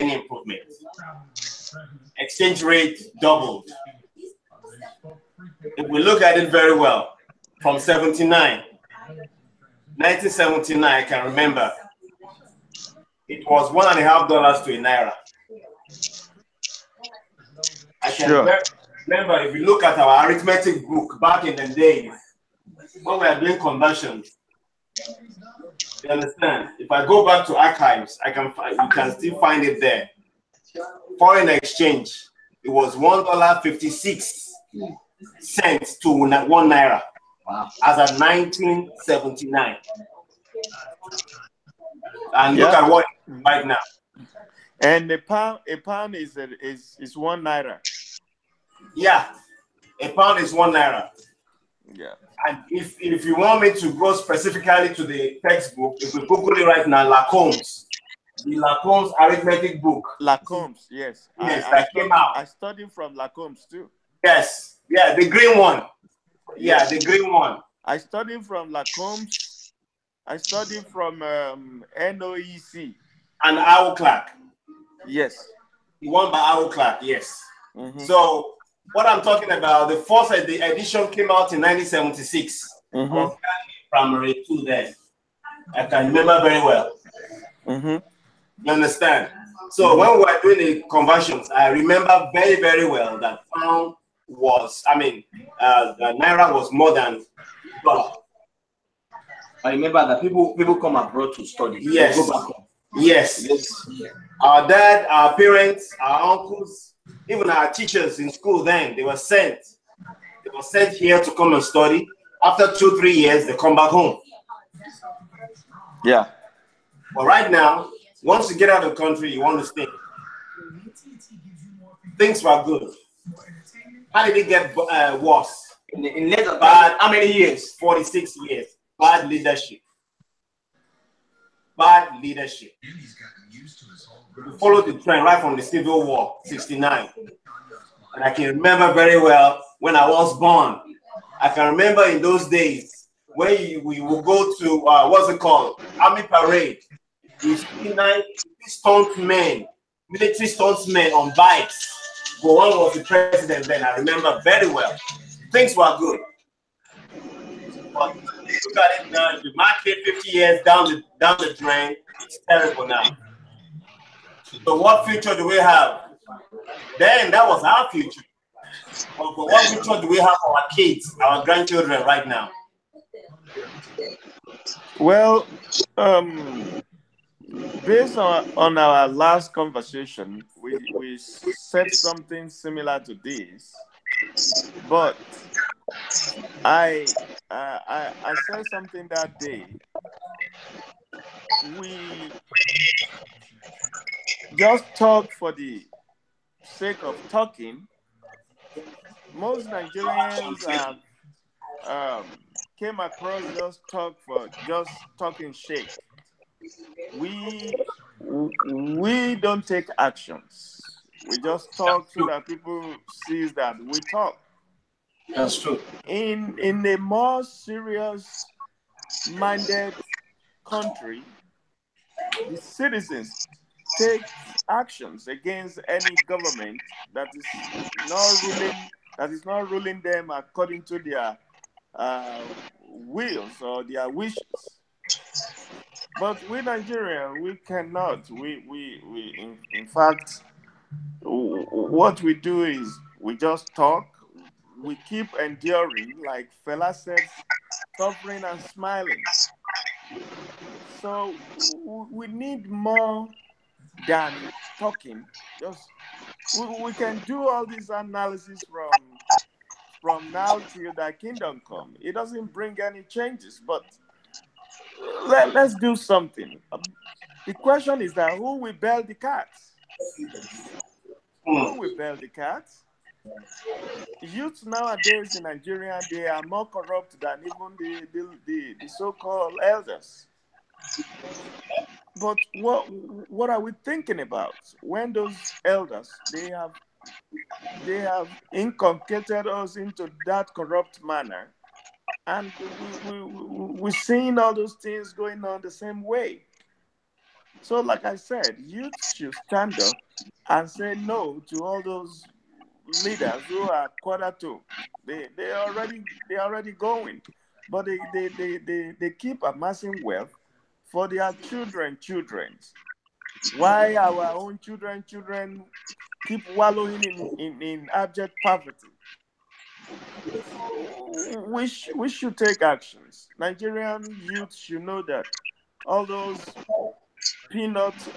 any improvement. Exchange rate doubled. If we look at it very well, from 1979, I can remember, it was $1.50 to a naira. I can remember, if you look at our arithmetic book back in the days, when we are doing conversions, you understand? If I go back to archives, you can still find it there. Foreign exchange, it was $1.56 to 1 naira. Wow. As at 1979. And look at what right now. And a pound is 1 naira. Yeah, a pound is 1 naira. Yeah. And if you want me to go specifically to the textbook, if we Google it right now, Lacombs, the Lacombs arithmetic book. Lacombs, yes. Yes, that came out. I studied from Lacombs too. Yes, yeah, the green one. Yeah, the green one. I studied from Lacombs. I studied from NOEC. And Owl Clark. Yes. The one by Owl Clark, yes. So what I'm talking about, the first edition came out in 1976. I was primary 2 then. I can remember very well. You understand? So when we were doing the conversions, I remember very, very well that pound was, the naira was more than dollar. I remember that people come abroad to study. Yes. Go back home. Yes. Our dad, our parents, our uncles, even our teachers in school then, they were sent here to come and study. After 2-3 years, they come back home. Yeah. But right now, once you get out of the country, you want to stay. Things were good. How did it get worse? In less than how many years? 46 years. Bad leadership. Bad leadership. We followed the trend right from the Civil War, 69. And I can remember very well when I was born. I can remember in those days when we would go to, what's it called? Army parade. You see 9 stuntmen, military stuntmen on bikes. But one was the president then, I remember very well. Things were good. But look at it now, the market 50 years down the drain, it's terrible now. So what future do we have? Then that was our future. But what future do we have for our kids, our grandchildren right now? Well, based on our last conversation, we said something similar to this, but I said something that day. We just talk for the sake of talking. Most Nigerians have came across just talking shit. We don't take actions. We just talk so that people see that we talk. That's true. In a more serious-minded country, the citizens take actions against any government that is not ruling them according to their wills or their wishes. But we Nigerians, we cannot. In fact, what we do is we just talk. We keep enduring, like Fela said, suffering and smiling. So we need more than talking. Just we can do all this analysis from now till the kingdom come. It doesn't bring any changes, but let's do something. The question is that who will bail the cats? Who will bail the cats? Youth nowadays in Nigeria, they are more corrupt than even the so-called elders. But what are we thinking about when those elders they have inculcated us into that corrupt manner, and we're seeing all those things going on the same way? So, like I said, youth should stand up and say no to all those leaders who are quarter to. They already going, but they keep amassing wealth for their children. Why our own children keep wallowing in abject poverty? We should take actions. Nigerian youth should know that all those peanuts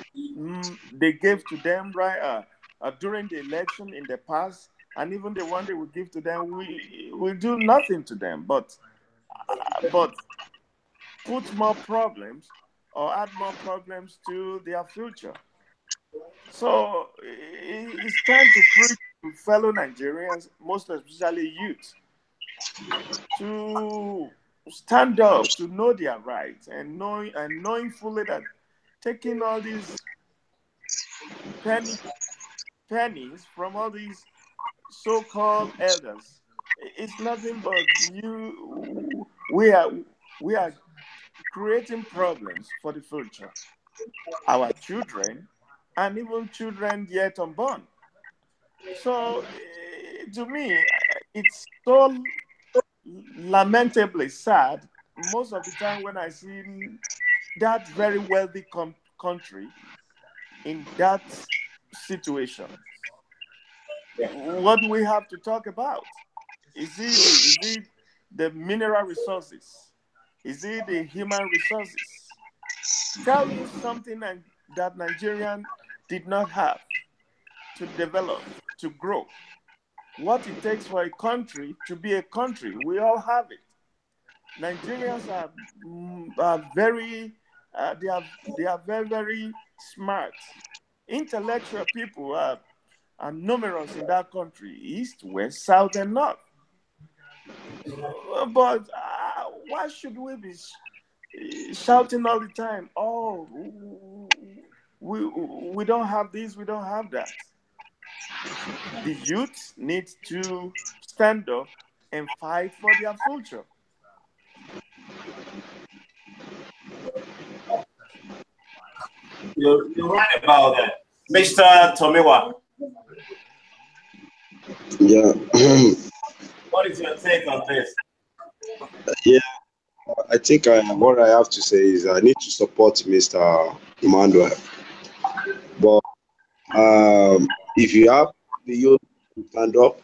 they gave to them during the election in the past, and even the one they will give to them, we do nothing to them, but put more problems or add more problems to their future. So it's time to preach to fellow Nigerians, most especially youth, to stand up, to know their rights, and knowing fully that taking all these pennies from all these so-called elders, it's nothing but we are creating problems for the future, our children, and even children yet unborn. So to me, it's so lamentably sad most of the time when I see that very wealthy country in that situation. What do we have to talk about? Is it the mineral resources? Is it the human resources? Tell me something that Nigerian did not have to develop, to grow. What it takes for a country to be a country, we all have it. Nigerians are very, they are very, very smart. Intellectual people are numerous in that country, east, west, south, and north. But why should we be shouting all the time? Oh, we don't have this, we don't have that. The youth need to stand up and fight for their future. You're right about that, Mr. Tomiwa. Yeah, What is your take on this? yeah. I think what I have to say is I need to support Mr. Emmanuel. But if you have the youth to stand up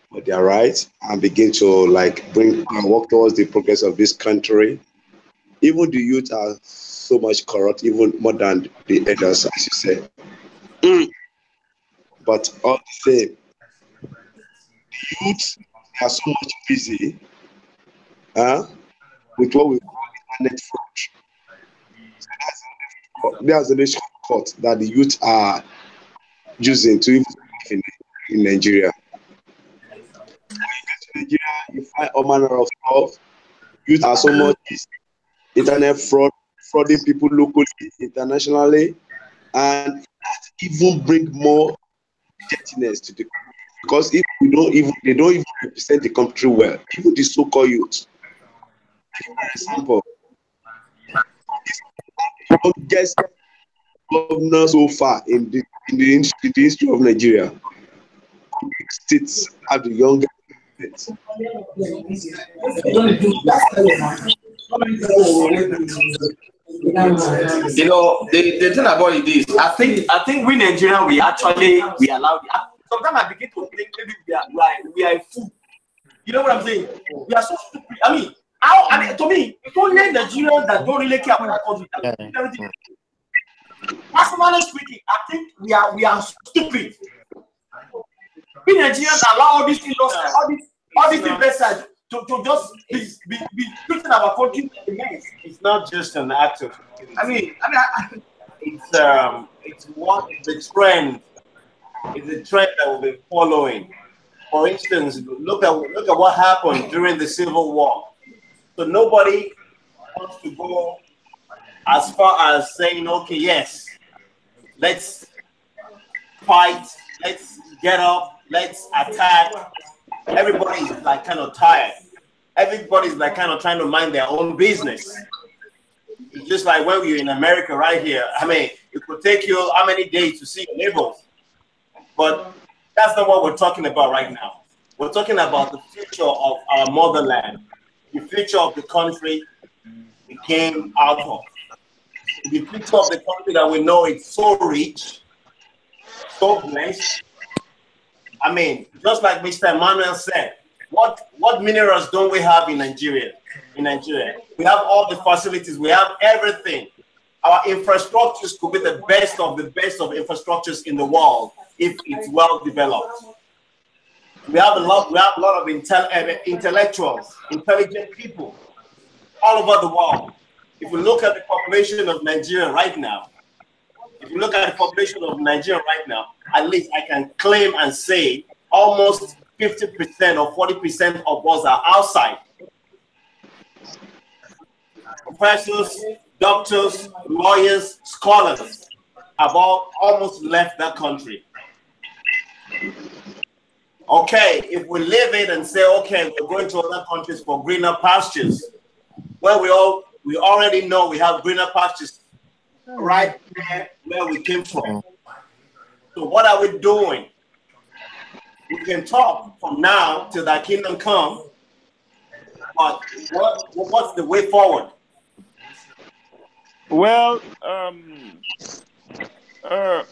for their rights and begin to like bring and work towards the progress of this country, even the youth are so much corrupt, even more than the elders, as you say. Mm. But all the same, youths are so much busy with what we call internet fraud. There's a shortcut that the youth are using to even live in Nigeria. When you get to Nigeria, you find all manner of stuff. Youth are so much busy. Internet frauding people locally, internationally, and that even bring more dirtiness to the country. Because if they don't even represent the country well, even the so-called youth. For example, the youngest governor so far in the history of Nigeria, states have the youngest president. You know, the thing about it is, I think we Nigerians we allow it. Sometimes I begin to think maybe we are a fool. You know what I'm saying? We are so stupid. To me, it's only Nigerians that don't really care about that country. Everything. Personally speaking, I think we are stupid. We Nigerians allow all these investors to just be treating our country like a mess. It's not just an act of. It's what the trend. It's a trend that we've been following. For instance, look at what happened during the Civil War. So nobody wants to go as far as saying, okay, yes, let's fight, let's get up, let's attack. Everybody's like kind of tired. Everybody's like kind of trying to mind their own business. It's just like when we're in America right here. I mean, it could take you how many days to see your neighbors? But that's not what we're talking about right now. We're talking about the future of our motherland, the future of the country we came out of, the future of the country that we know it's so rich, so blessed. I mean, just like Mr. Emmanuel said, what minerals don't we have in Nigeria? In Nigeria, we have all the facilities, we have everything. Our infrastructures could be the best of infrastructures in the world if it's well developed. We have a lot of intellectuals, intelligent people all over the world. If we look at the population of Nigeria right now, at least I can claim and say almost 50% or 40% of us are outside. Professors, doctors, lawyers, scholars have all almost left that country. Okay, if we leave it and say, okay, we're going to other countries for greener pastures, well, we already know we have greener pastures right there where we came from. So what are we doing? We can talk from now till that kingdom come, but what's the way forward? Well,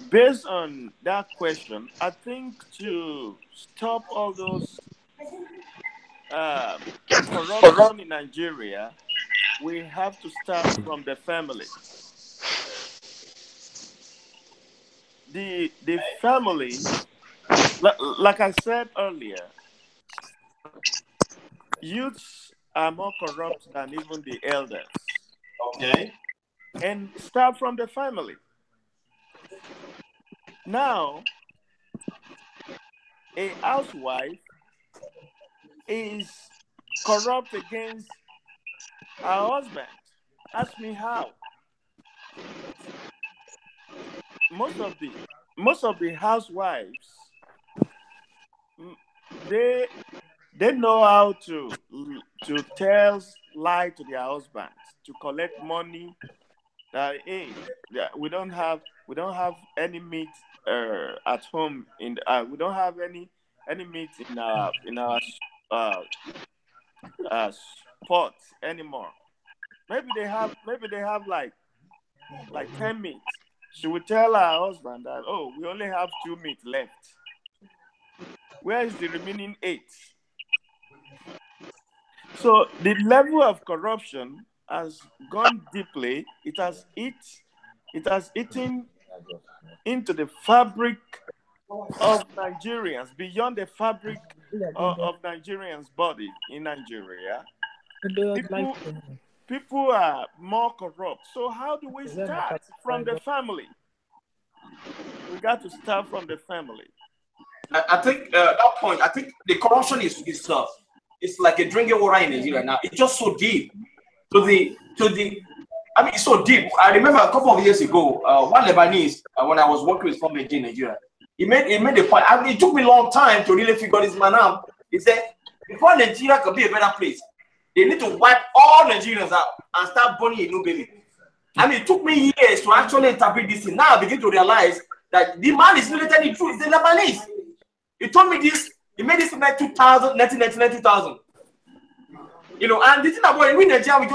based on that question, I think to stop all those corruption in Nigeria, we have to start from the family. The family, like I said earlier, youths are more corrupt than even the elders. Okay. And start from the family. Now, a housewife is corrupt against her husband. Ask me how. Most of the housewives, they know how to tell lie to their husbands to collect money. That hey, we don't have any meat at home. We don't have any meat in our pot anymore. Maybe they have like 10 meat. She would tell her husband that, oh, we only have 2 meat left. Where is the remaining 8? So the level of corruption has gone deeply. It has eaten into the fabric of Nigerians, beyond the fabric of Nigerians' body in Nigeria. People are more corrupt. So how do we start? From the family. We got to start from the family. I think that point. I think the corruption is it's like a drinking water in Nigeria now. It's just so deep. To the. I mean, it's so deep. I remember a couple of years ago, one Lebanese, when I was working with somebody in Nigeria, he made a point. I mean, it took me a long time to really figure this man out. He said, before Nigeria could be a better place, they need to wipe all Nigerians out and start burning a new baby. I mean, it took me years to actually interpret this thing. Now I begin to realize that the man is related in truth. It's the Lebanese. He told me this. He made this in like 2000, 1999, 2000. You know, and the thing about it, we in Nigeria,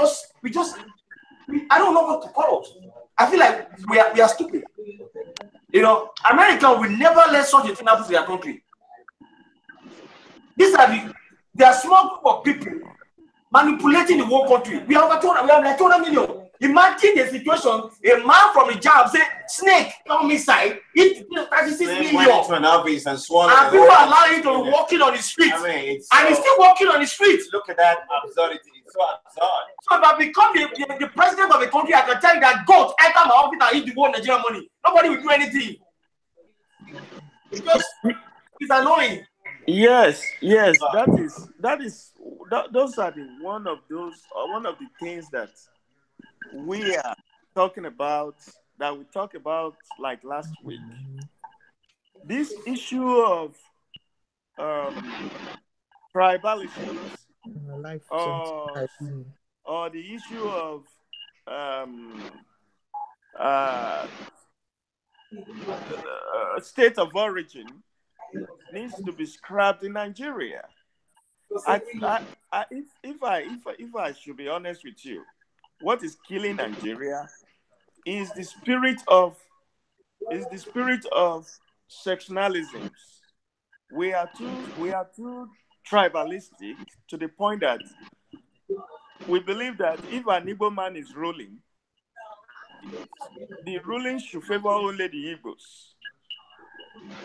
I don't know what to call us. I feel like we are stupid. You know, America will never let such a thing happen to their country. They are small group of people manipulating the whole country. We have like 200 million. Imagine the situation, a man from the job say, snake, come inside, eat 36 million. And people are allowing him to walking on the street. I mean, and he's still walking on the street. Look at that absurdity. It's so absurd. So if I become the president of the country, I can tell you that God enter my office and eat the whole Nigerian money. Nobody will do anything. Because it's annoying. Yes, those are one of the things that we are talking about, that we talked about like last week. This issue of tribalism, or the issue of um, state of origin needs to be scrapped in Nigeria. If I should be honest with you, what is killing Nigeria is the spirit of sectionalism. We are too tribalistic to the point that we believe that if an Igbo man is ruling, the ruling should favor only the Igbos.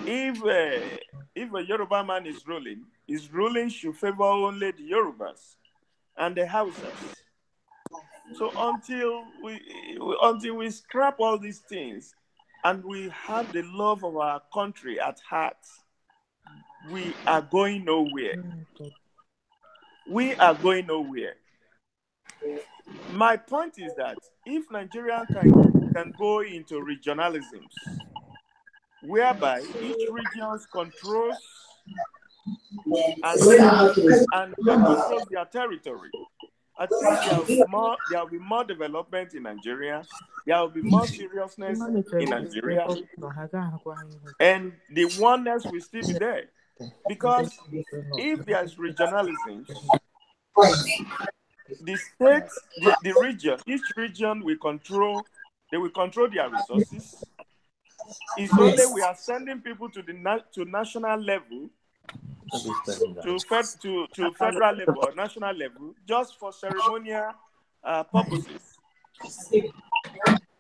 If a Yoruba man is ruling, his ruling should favor only the Yorubas and the Hausas. So until we scrap all these things and we have the love of our country at heart, we are going nowhere. We are going nowhere. My point is that if Nigeria can go into regionalisms, whereby each region controls and controls their territory, I think there will be more development in Nigeria. There will be more seriousness in Nigeria, and the oneness will still be there. Because if there's regionalism, the states, the region, each region will control. They will control their resources. It's only we are sending people to national level, to federal level or national level, just for ceremonial purposes.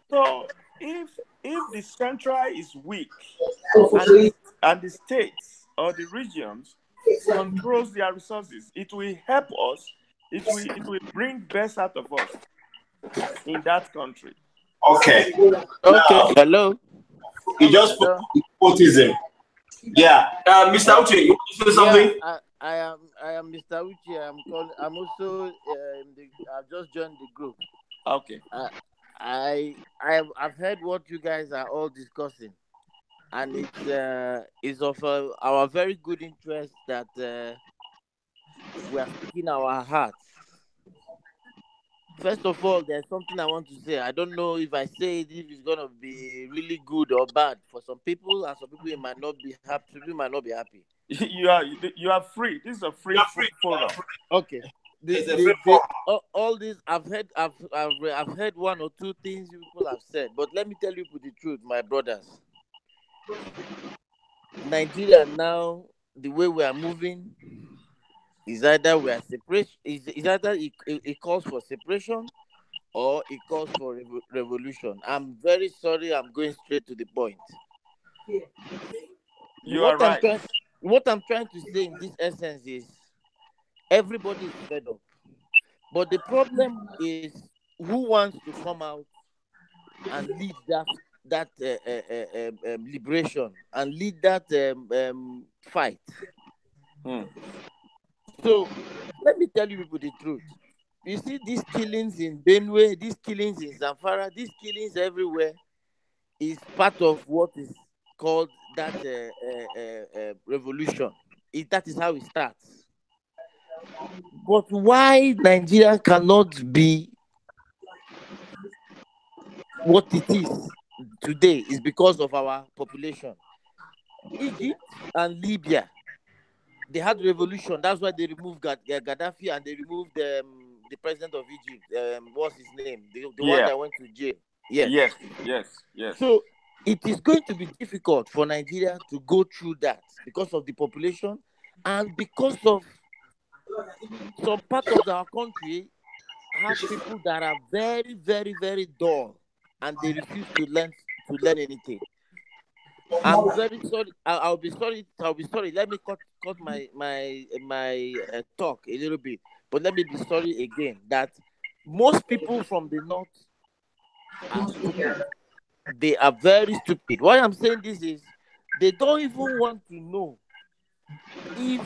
So if the central is weak and the states or the regions controls their resources, it will help us. It will bring best out of us in that country. Okay. Hello. You just put autism. Yeah. Mr. Uche, you want to say something? Yeah, I am Mr. Uche. I'm also I've just joined the group. Okay. I've heard what you guys are all discussing, and it's of our very good interest that we are speaking our hearts. First of all, there's something I want to say. I don't know if I say it, if it's gonna be really good or bad for some people, and some people it might not be happy. Some people might not be happy. You are free. This is a free forum. Okay. All this I've heard one or two things people have said, but let me tell you the truth, my brothers. Nigeria now, the way we are moving, is either we are separation. Is either it calls for separation, or it calls for revolution. I'm very sorry. I'm going straight to the point. You are right. What I'm trying to say in this essence is everybody is fed up, but the problem is who wants to come out and lead that liberation and lead that fight. So let me tell you people the truth. You see these killings in Benue, these killings in Zamfara, these killings everywhere is part of what is called that revolution. That is how it starts. But why Nigeria cannot be what it is today is because of our population. Egypt and Libya, they had revolution. That's why they removed Gaddafi and they removed the president of Egypt. What's his name? The one that went to jail. Yes. So it is going to be difficult for Nigeria to go through that because of the population and because of some part of our country have people that are very, very, very dull and they refuse to learn anything. I'm very sorry. I'll be sorry. Let me cut my talk a little bit, but let me be sorry again that most people from the north are stupid. They are very stupid. Why I'm saying this is they don't even want to know if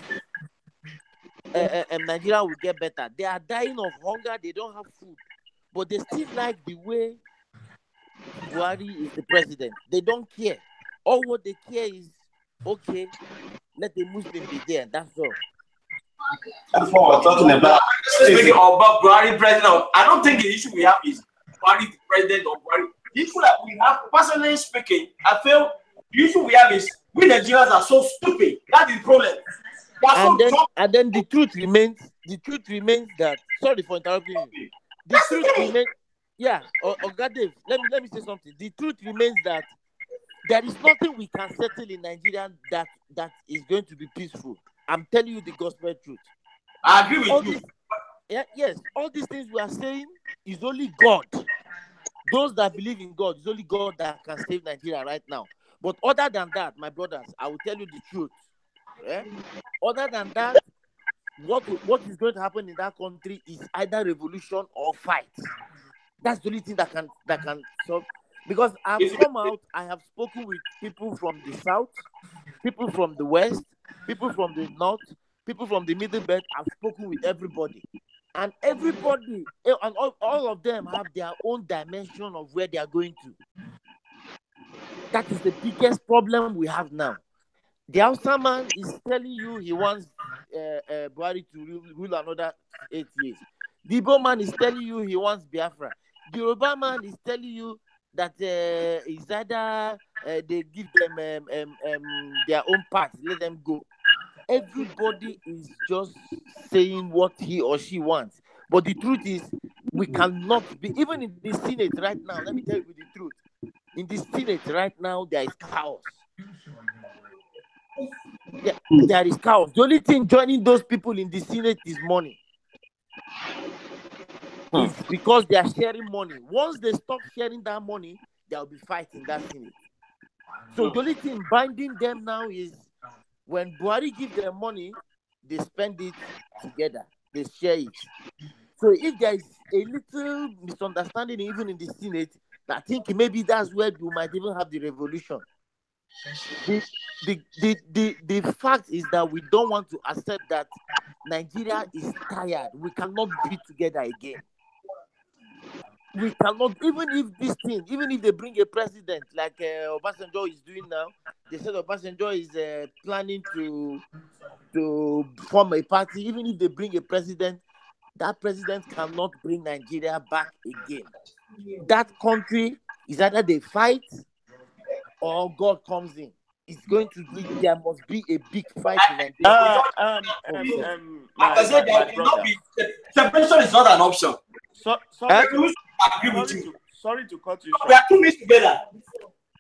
Nigeria will get better. They are dying of hunger. They don't have food, but they still like the way Buhari is the president. They don't care. All what they care is, okay, let the Muslim be there. That's all. That's what we're talking about. Speaking about Buhari president, I don't think the issue we have is Buhari the president or Buhari. The issue that we have, personally speaking, I feel the issue we have is we Nigerians are so stupid. That is the problem. And then the truth remains that, sorry for interrupting you. The truth remains, yeah, God Dave, let me say something. The truth remains that there is nothing we can settle in Nigeria that is going to be peaceful. I'm telling you the gospel truth. I agree with you. Yes, all these things we are saying is only God. Those that believe in God, is only God that can save Nigeria right now. But other than that, my brothers, I will tell you the truth. Other than that, what is going to happen in that country is either revolution or fight. That's the only thing that can solve. Because I've come out, I have spoken with people from the south, people from the west, people from the north, people from the middle belt. I've spoken with everybody. And everybody, and all of them have their own dimension of where they are going to. That is the biggest problem we have now. The Hausa man is telling you he wants Buhari to rule another 8 years. The Igbo man is telling you he wants Biafra. The Yoruba man is telling you that it's either they give them their own part, let them go. Everybody is just saying what he or she wants. But the truth is, we cannot be, even in the Senate right now, let me tell you the truth. In the Senate right now, there is chaos. There is chaos. The only thing joining those people in the Senate is money. It's because they are sharing money. Once they stop sharing that money, there will be fighting that Senate. So the only thing binding them now is when Buhari gives them money, they spend it together. They share it. So if there is a little misunderstanding even in the Senate, I think maybe that's where we might even have the revolution. The fact is that we don't want to accept that Nigeria is tired. We cannot be together again. We cannot, even if they bring a president like Obasanjo is doing now. They said Obasanjo is planning to form a party. Even if they bring a president, that president cannot bring Nigeria back again. That country is either they fight or God comes in. It's going to be, there must be a big fight in Nigeria. My brother. Separation is not an option. Sorry to cut you short. We are two mixed together.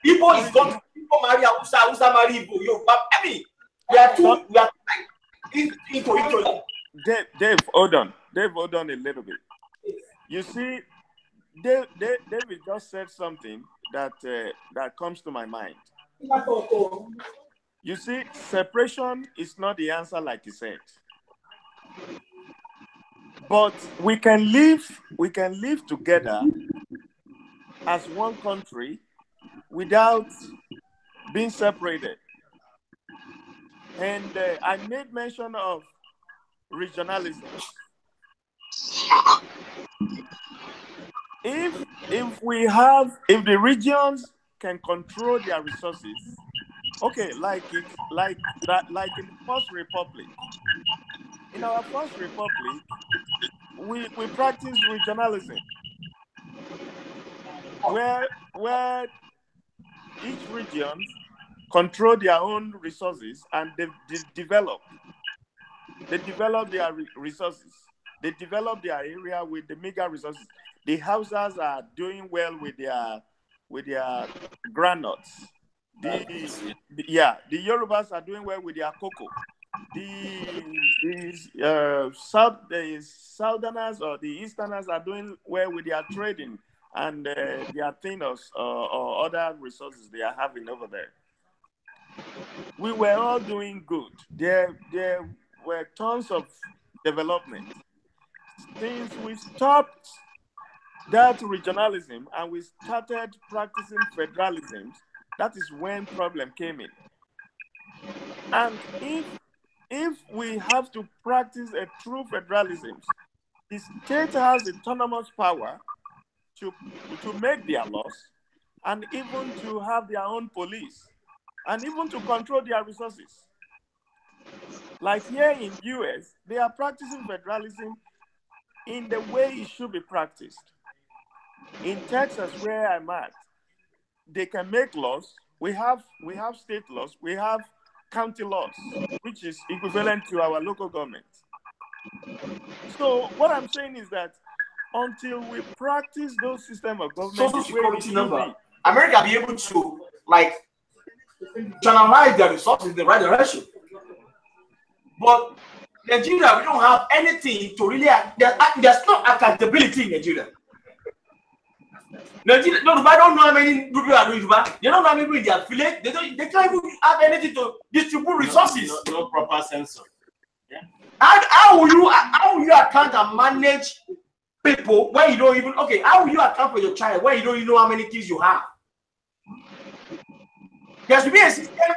Igbo is going to Igbo marry Hausa marry Igbo. I mean, we are like into each other. Dave, hold on a little bit. You see, David just said something that comes to my mind. You see, separation is not the answer, like he said. But we can live together as one country without being separated. And I made mention of regionalism. If the regions can control their resources, okay, like in the First Republic. In our First Republic, we practice regionalism, where each region control their own resources and they develop their resources. They develop their area with the mega resources. The Hausas are doing well with their groundnuts. The Yorubas are doing well with their cocoa. The Southerners or the Easterners are doing well with their trading and their thinners or other resources they are having over there. We were all doing good. There were tons of development. Since we stopped that regionalism and we started practicing federalism, that is when problem came in. And if we have to practice a true federalism, the state has autonomous power to make their laws and even to have their own police and even to control their resources. Like here in US, they are practicing federalism in the way it should be practiced. In Texas, where I'm at, they can make laws. We have state laws. We have county laws, which is equivalent to our local government. So what I'm saying is that until we practice those systems of government, social security number, America be able to like channelize their resources in the right direction. But Nigeria, we don't have anything to really. There's no accountability in Nigeria. Nigeria, no, I don't know how many people are doing Juba. They don't know how many people in their village. They can't even have anything to distribute resources. No proper sensor. Yeah. How will you account and manage people when you don't even how will you account for your child when you don't even know how many kids you have? There should be a system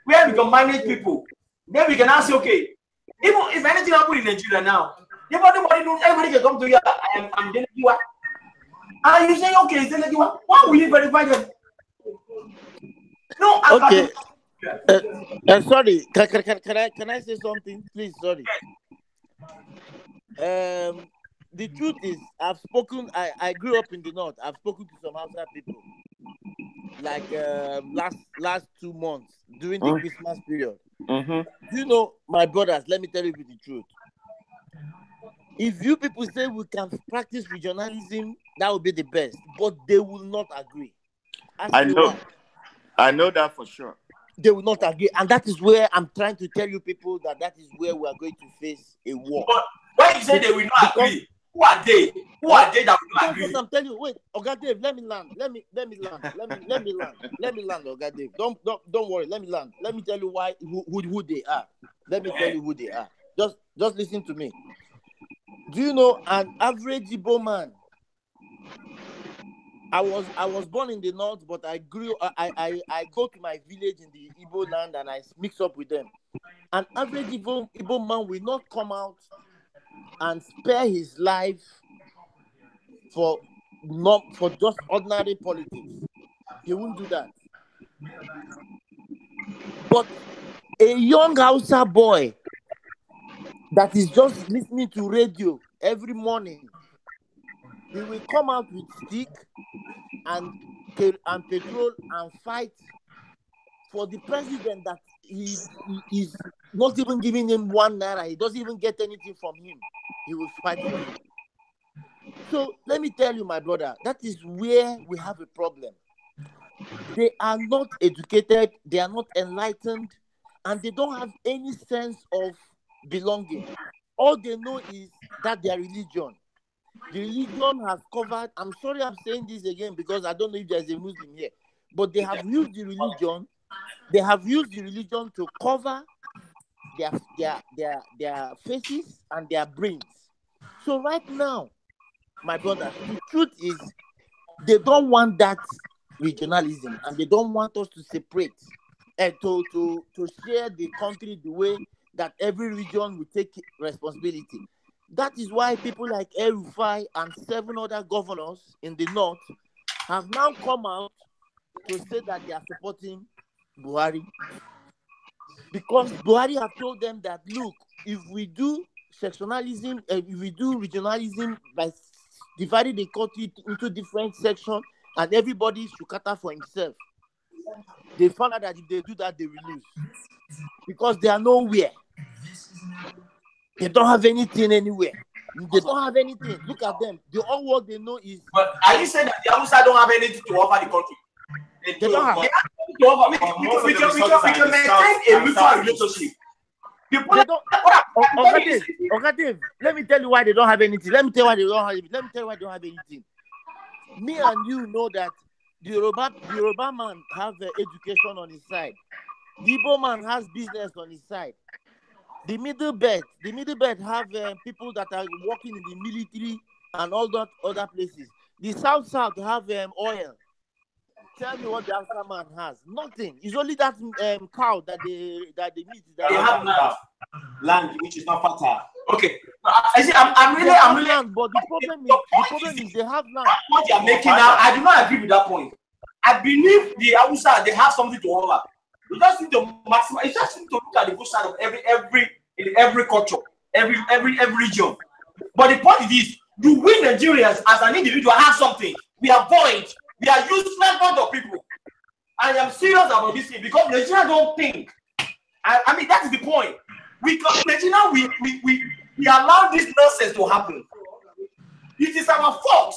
where we can manage people. Then we can ask, even if anything happens in Nigeria now, everybody can come to you. I'm Delegiwa. And you say, it's Delegiwa. Why will you verify them? No, okay. Sorry, can I say something, please? Sorry. The truth is, I've spoken. I grew up in the north. I've spoken to some outside people, like last 2 months during the Christmas period. Do you know, my brothers? Let me tell you the truth. If you people say we can practice regionalism, that would be the best. But they will not agree. I know that for sure. They will not agree, and that is where I'm trying to tell you people that is where we are going to face a war. But when you say they will not agree, who are they? Who are they that will not agree? I'm telling you. Wait, Oga Dave, let me land. Let me land, Oga Dave. Don't worry. Let me land. Let me tell you who they are. Let me tell you who they are. Just listen to me. Do you know an average Igbo man? I was born in the north, but I grew. I go to my village in the Igbo land and I mix up with them. An average Igbo man will not come out and spare his life for just ordinary politics. He won't do that. But a young Hausa boy that is just listening to radio every morning, he will come out with stick and petrol and fight for the president that he is not even giving him 1 naira. He doesn't even get anything from him. He will fight for him. So let me tell you, my brother, that is where we have a problem. They are not educated, they are not enlightened, and they don't have any sense of belonging. All they know is that their religion. The religion has covered. I'm sorry I'm saying this again because I don't know if there's a Muslim here, but they have used the religion. They have used the religion to cover their faces and their brains. So right now, my brother, the truth is they don't want that regionalism and they don't want us to separate and to share the country the way that every region will take responsibility. That is why people like El-Rufai and 7 other governors in the north have now come out to say that they are supporting Buhari. Because Buhari have told them that, look, if we do sectionalism, if we do regionalism by dividing the country into different sections and everybody should cater for himself, they found out that if they do that, they will lose. Because they are nowhere. They don't have anything anywhere. They don't have anything. Look at them. The all what they know is. But are you saying that the Hausa don't have anything to offer the country? They don't have. We can maintain a mutual relationship. They don't. Okay, Dave, let me tell you why they don't have anything. Let me tell you why they don't have anything. Me and you know that the Yoruba man have education on his side. The Igbo man has business on his side. The middle belt have people that are working in the military and all that other places. The south have oil. Tell me what the Hausa man has. Nothing. It's only that cow that they meet. They have land which is not fertile. Okay. I see. I'm really. Land, but the problem is they have land. What you are making now, I do not agree with that point. I believe the Hausa they have something to offer. You just need to maximize. You just need to look at the good side of every culture, every region. But the point is this: Do we Nigerians as an individual have something? We are void. We are useless bunch of people. I am serious about this thing because Nigerians don't think. I mean, that is the point. Nigeria, we allow this nonsense to happen. It is our fault.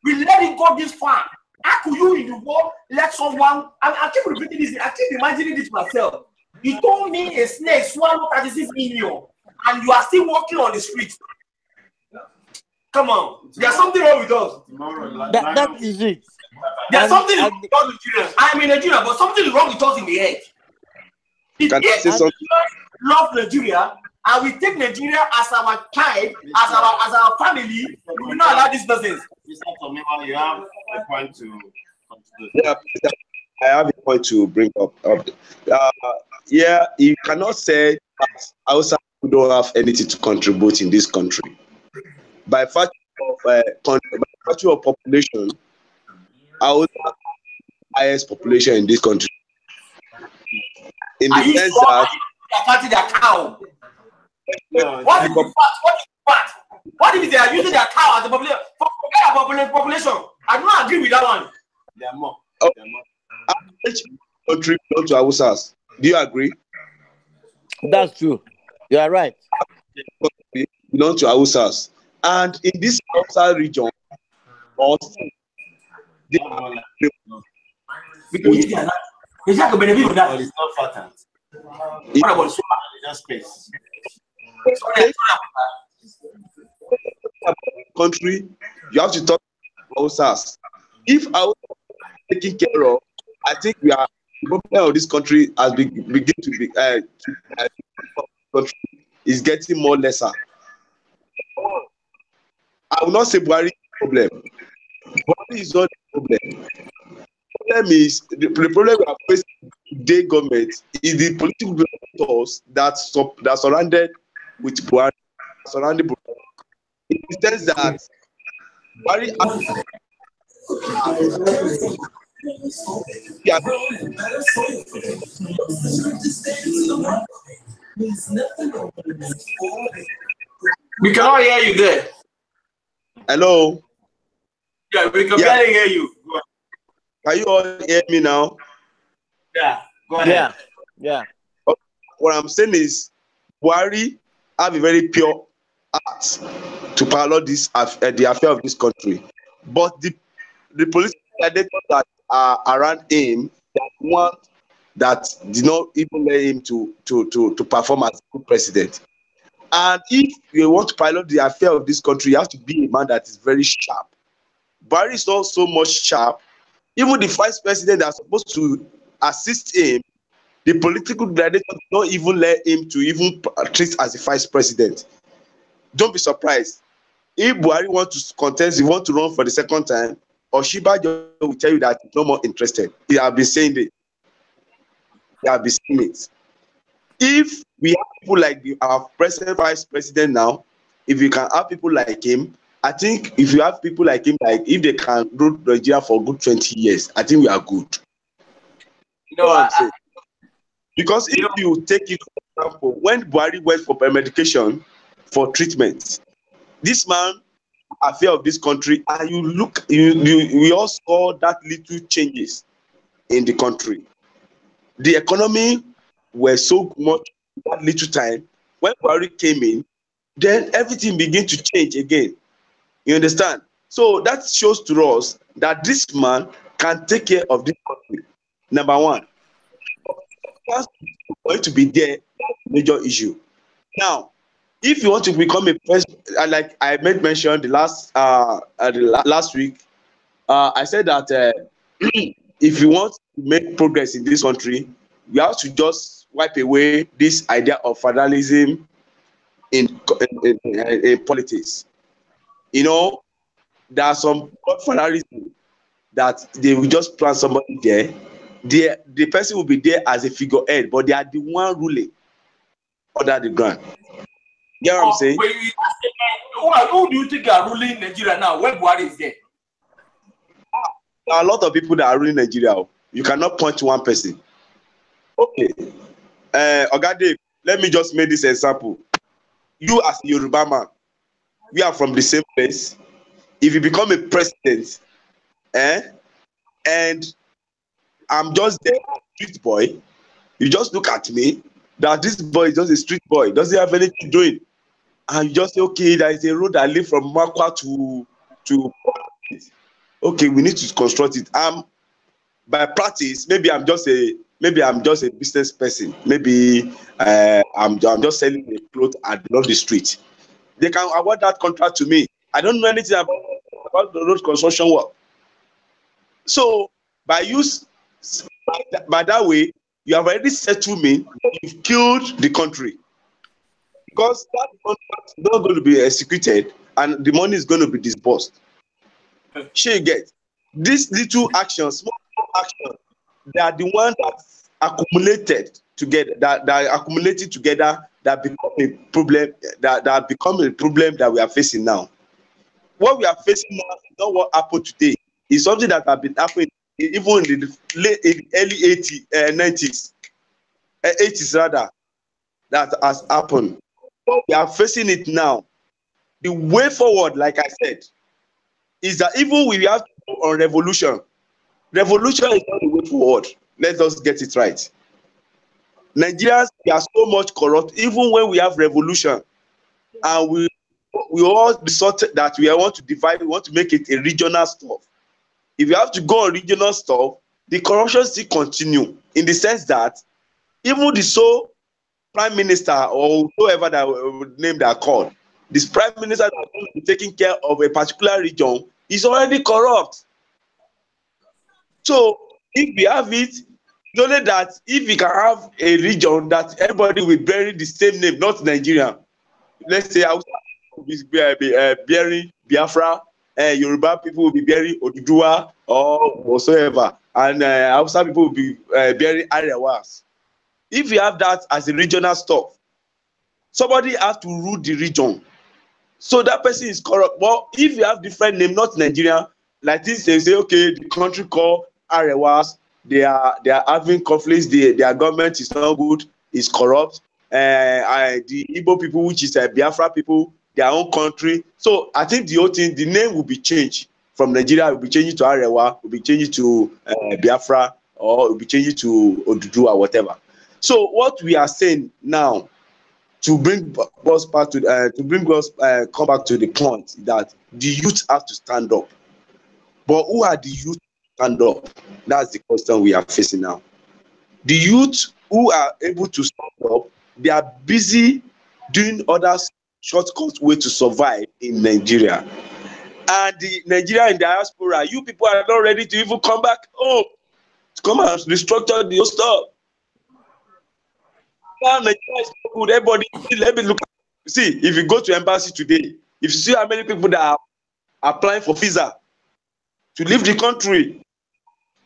We let it go this far. How could you in the world let someone? I keep repeating this. I keep imagining this myself. You told me a snake swallowed 36 million, and you are still walking on the street. Come on, there's something wrong with us. That is it. There's something wrong with Nigerians. I'm in Nigeria, but something is wrong with us in the head. If love Nigeria and we take Nigeria as our tribe, as our family, we will not allow this nonsense. You have a point to consider. Yeah, I have a point to bring up. Yeah, you cannot say that Hausa don't have anything to contribute in this country. By virtue of population, Hausa highest population in this country. In the sense that their cow. What is the fact? What if they are using their cow as a population? Forget about population. I do not agree with that one. There are more. Which country belongs to Hausas? Do you agree? That's true. You are right. Belong to Hausas, and in this Hausa region, because it's not benefit of that. It's not fatant. What about just space? Country, you have to talk about Hausas. If Hausa is taken care of, I think we are the problem of this country has begin to be country is getting more lesser. I will not say Buhari is the problem. Buhari is not the problem. The problem is the problem we are facing today government is the political factors that surrounded with Buhari, surrounding Buhari. In the sense that Buhari we cannot hear you there. Hello. Yeah, we can barely hear you. Can you all hear me now? Yeah, go ahead. Yeah. What I'm saying is, Buhari have a very pure heart to pilot this the affair of this country, but the political leaders that are around him that want that did not even let him to perform as president. And if you want to pilot the affair of this country, you have to be a man that is very sharp. Buhari is not so much sharp. Even the vice president that is supposed to assist him, the political gladiator don't even let him to even treat as a vice president. Don't be surprised. If Buhari wants to contest, he wants to run for the second time, Oshibajo will tell you that he's no more interested. He has been saying it. He has been saying it. If we have people like our present vice president now, if we can have people like him, I think if you have people like him, like if they can rule Nigeria for a good 20 years, I think we are good. You know what I'm saying? Because if you take it, for example, when Buhari went for medication for treatment, this man, affair of this country, and you look, we all saw that little changes in the country. The economy was so much that little time. When Buhari came in, then everything began to change again. You understand? So that shows to us that this man can take care of this country. Number one, that's going to be there, major issue. Now, if you want to become a president, like I made mention the last week, I said that if you want to make progress in this country, you have to just wipe away this idea of federalism in politics. You know, there are some federalism that they will just plant somebody there. The person will be there as a figurehead, but they are the one ruling under the ground. You know what I'm saying? Who do you think are ruling Nigeria now when Buhari is there? There are a lot of people that are ruling Nigeria. You cannot point to one person. Okay. Ogade, let me just make this example. You as a Yoruba man, we are from the same place. If you become a president, and I'm just there, street boy, you just look at me, that this boy is just a street boy, doesn't have anything doing. And you just say, okay, there is a road that leads from Makwa to okay, we need to construct it. By practice, maybe I'm just a business person. Maybe I'm just selling a clothes along the street. They can award that contract to me. I don't know anything about the road construction work. So by that way, you have already settled me. You've killed the country, because that contract is not going to be executed, and the money is going to be disbursed. Sure, you get these little actions, small actions. They are the ones that accumulated together, that accumulated together, that become a problem. That become a problem that we are facing now. What we are facing now is not what happened today. It's something that has been happening even in the early 90s, 80s rather, that has happened. We are facing it now. The way forward, like I said, is that even we have to go on revolution. Revolution is not the way forward. Let us get it right. Nigerians, we are so much corrupt. Even when we have revolution, and we all besought that we want to divide, we want to make it a regional stuff. If you have to go on regional stuff, the corruption still continue, in the sense that even the sole prime minister or whoever that name they are called, this prime minister that will be taking care of a particular region is already corrupt. So if we have it, only that if we can have a region that everybody will bear the same name, not Nigeria. Let's say Hausa will be bearing Biafra, Yoruba people will be bearing Oduduwa or whatsoever, and Hausa people will be bearing Arewas. If you have that as a regional stuff, somebody has to rule the region. So that person is corrupt. But if you have different name, not Nigeria, like this, they say, okay, the country called Arewas, they are having conflicts. Their government is not good, is corrupt. The Igbo people, which is Biafra people, their own country. So I think the whole thing, the name will be changed from Nigeria. Will be changed to Arewa, will be changed to Biafra, or will be changed to Oduduwa or whatever. So what we are saying now, to bring us back to come back to the point, that the youth have to stand up. But who are the youth to stand up? That's the question we are facing now. The youth who are able to stand up, they are busy doing other shortcut way to survive in Nigeria. And the Nigeria in diaspora, you people are not ready to even come back home to come and restructure the whole stuff. Now Nigeria is so good. Everybody, let me look. See, if you go to embassy today, if you see how many people that are applying for visa to leave the country,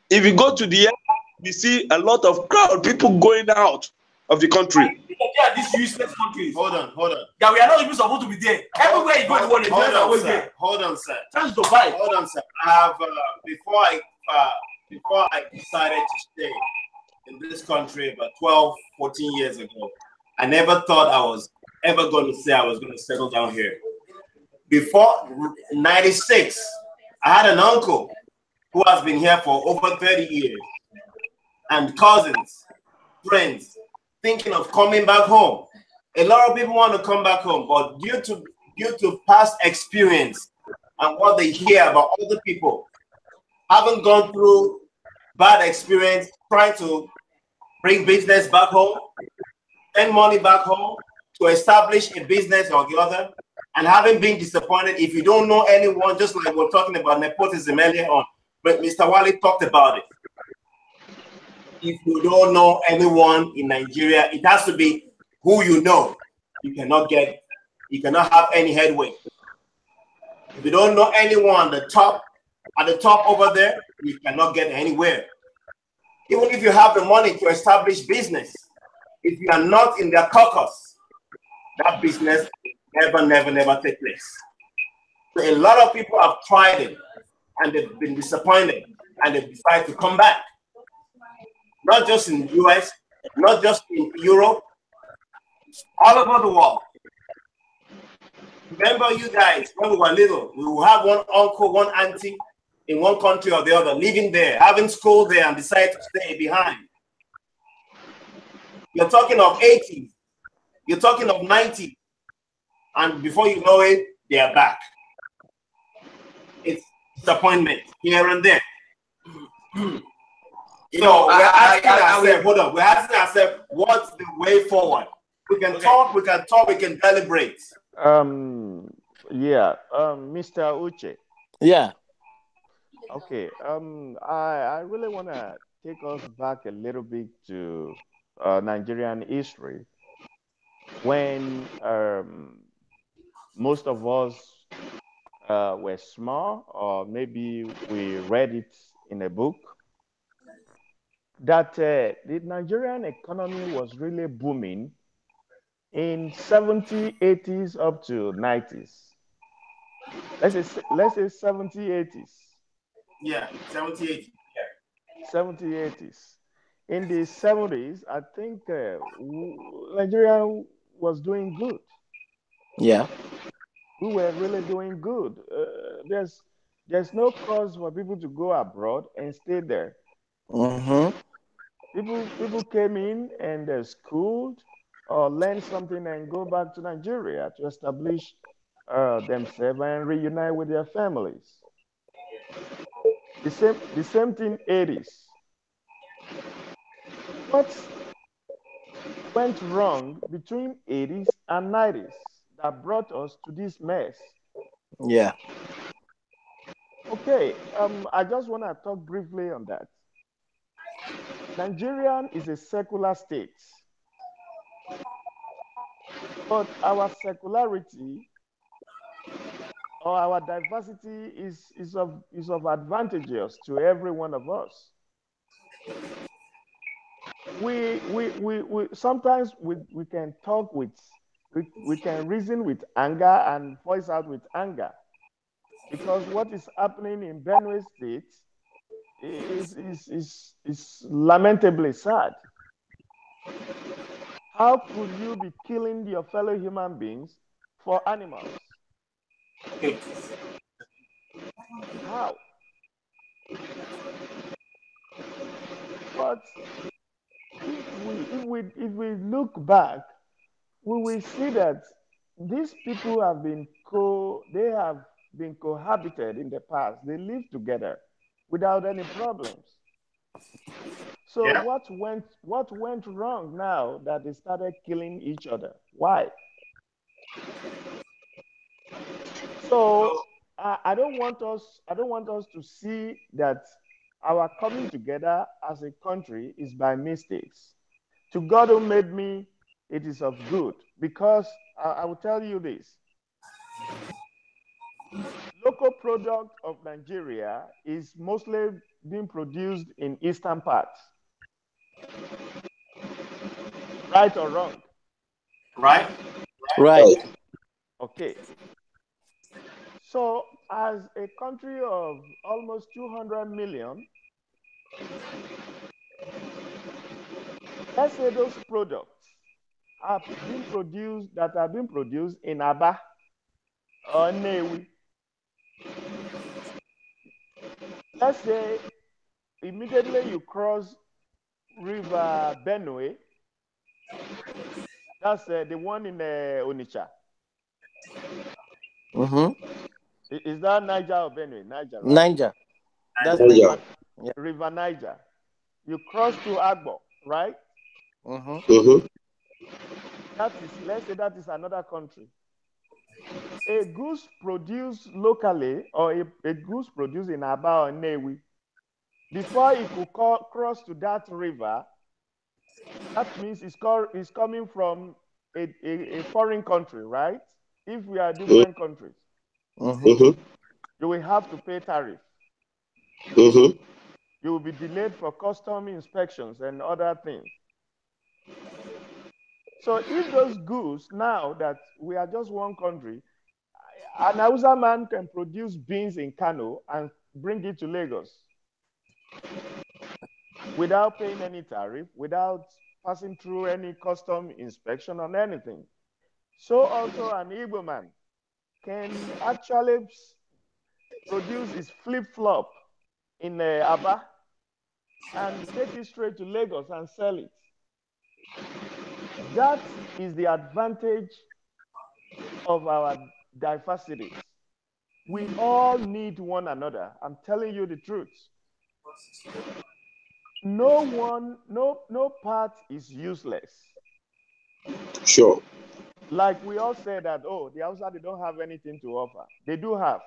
if you go to the airport, you see a lot of crowd, people going out of the country. Yeah, these useless countries. Hold on. That we are not even supposed to be there. Everywhere you go in the world, Hold on, sir. Chance to buy. Hold on, sir. I have before I decided to stay in this country about 12, 14 years ago, I never thought I was ever going to say I was going to settle down here. Before 96, I had an uncle who has been here for over 30 years, and cousins, friends, thinking of coming back home. A lot of people want to come back home, but due to past experience and what they hear about other people, haven't gone through bad experience trying to bring business back home, send money back home to establish a business or the other, and having been disappointed. If you don't know anyone, just like we're talking about nepotism earlier on, but Mr. Wale talked about it. If you don't know anyone in Nigeria, it has to be who you know. You cannot have any headway. If you don't know anyone at the top over there, you cannot get anywhere. Even if you have the money to establish business, if you are not in their caucus, that business never take place. So a lot of people have tried it and they've been disappointed and they've decided to come back. Not just in the US, not just in Europe, all over the world. Remember, you guys, when we were little, we will have one uncle, one auntie in one country or the other, living there, having school there, and decide to stay behind. You're talking of 80s, you're talking of 90s, and before you know it, they are back. It's disappointment here and there. So we're asking ourselves, hold on, we're asking ourselves, what's the way forward? We can talk, we can deliberate. Yeah, Mr. Uche. Yeah. Okay. I really want to take us back a little bit to Nigerian history when most of us were small, or maybe we read it in a book, that the Nigerian economy was really booming in 70s, 80s up to 90s. Let's say 70s, 80s. Yeah, 70, 80. 70s, 80s. In the 70s, I think Nigeria was doing good. Yeah. We were really doing good. There's no cause for people to go abroad and stay there. Mm-hmm. People came in and they schooled or learned something and go back to Nigeria to establish themselves and reunite with their families. The same thing 80s. What went wrong between 80s and 90s that brought us to this mess? Yeah. Okay, I just want to talk briefly on that. Nigeria is a secular state, but our secularity or our diversity is of advantageous to every one of us. We sometimes we can talk with we can reason with anger and voice out with anger, because what is happening in Benue State is lamentably sad. How could you be killing your fellow human beings for animals? How? But if we look back, we will see that these people they have been cohabited in the past. They lived together without any problems. So Yeah. what went wrong now that they started killing each other? Why? So I don't want us to see that our coming together as a country is by mistakes. To God who made me, it is of good. Because I will tell you this: local product of Nigeria is mostly being produced in eastern parts. Right or wrong? Right? Right. Okay. So, as a country of almost 200 million, let's say those products that have been produced in Aba or Newi. Let's say immediately you cross River Benue, that's the one in Onitsha. Mm-hmm. Is that Niger or Benue? Niger, right? Niger. That's Yeah. Niger. Yeah. River Niger. You cross to Agbo, right? Mm-hmm. Mm-hmm. Let's say that is another country. A goose produced locally or a goose produced in Aba or Newi, before it could cross to that river, that means it's coming from a foreign country, right? If we are different countries, Mm-hmm. Mm-hmm. you will have to pay tariff. Mm-hmm. You will be delayed for custom inspections and other things. So if those goods, now that we are just one country, an Hausa man can produce beans in Kano and bring it to Lagos without paying any tariff, without passing through any custom inspection on anything. So also an Igbo man can actually produce his flip-flop in Aba and take it straight to Lagos and sell it. That is the advantage of our diversities. We all need one another. I'm telling you the truth. No part is useless. Sure. Like we all say that, oh, the Hausa, they don't have anything to offer. They do have.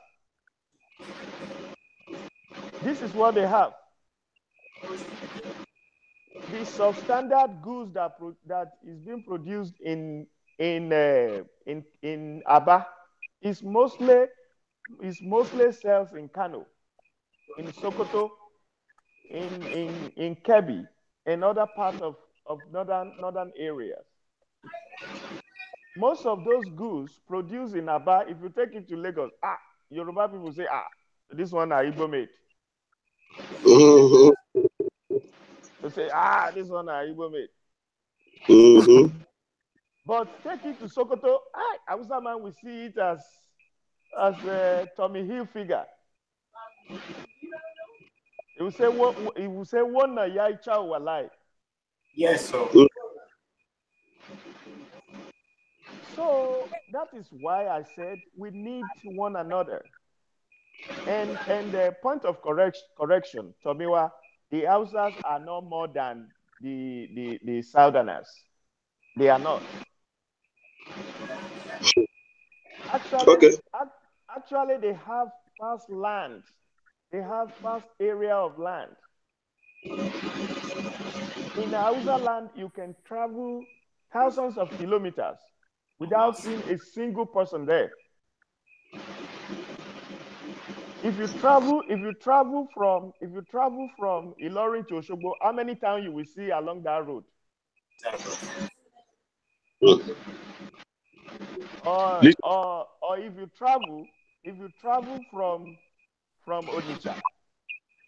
This is what they have. The substandard goods that is being produced in Aba is mostly sells in Kano, in Sokoto, in Kebbi, and other parts of northern areas. Most of those goods produced in Aba, if you take it to Lagos, Yoruba people say, this one are Igbo made. They say, this one are Igbo made. But take it to Sokoto, Hausa man will see it as a Tommy Hill figure. He will say, one yai chow walai. Yes, sir. So that is why I said we need one another. And the point of correction, Tomiwa, the Hausas are no more than the Southerners. They are not. Actually, they have vast land. They have vast area of land. In the Hausa land, you can travel thousands of kilometers without seeing a single person there. If you travel from Ilorin to Osogbo, how many towns you will see along that road? Or if you travel from Onitsha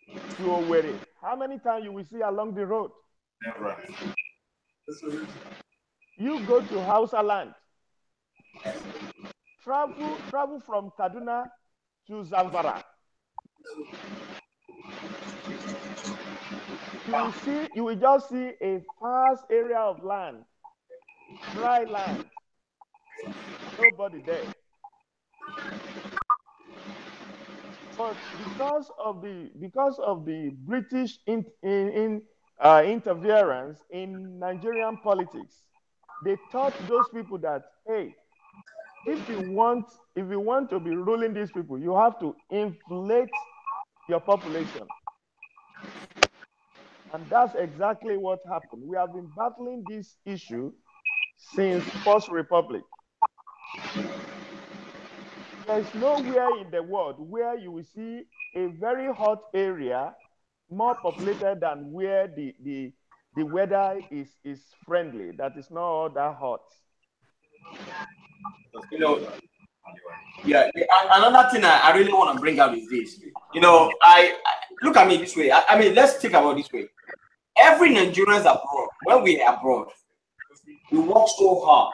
to Owerri, how many times you will see along the road? Never. You go to Hausa land, travel from Kaduna to Zamfara. You will just see a vast area of land, dry land, nobody there. But because of the British interference in Nigerian politics, they taught those people that, hey, if you want to be ruling these people, you have to inflate your population. And that's exactly what happened. We have been battling this issue since First Republic. There's nowhere in the world where you will see a very hot area more populated than where the weather is friendly, that is not all that hot. You know, yeah. Another thing I really want to bring out is this. You know, I look at me this way. I mean, let's think about it this way. Every Nigerians abroad, when we are abroad, we work so hard,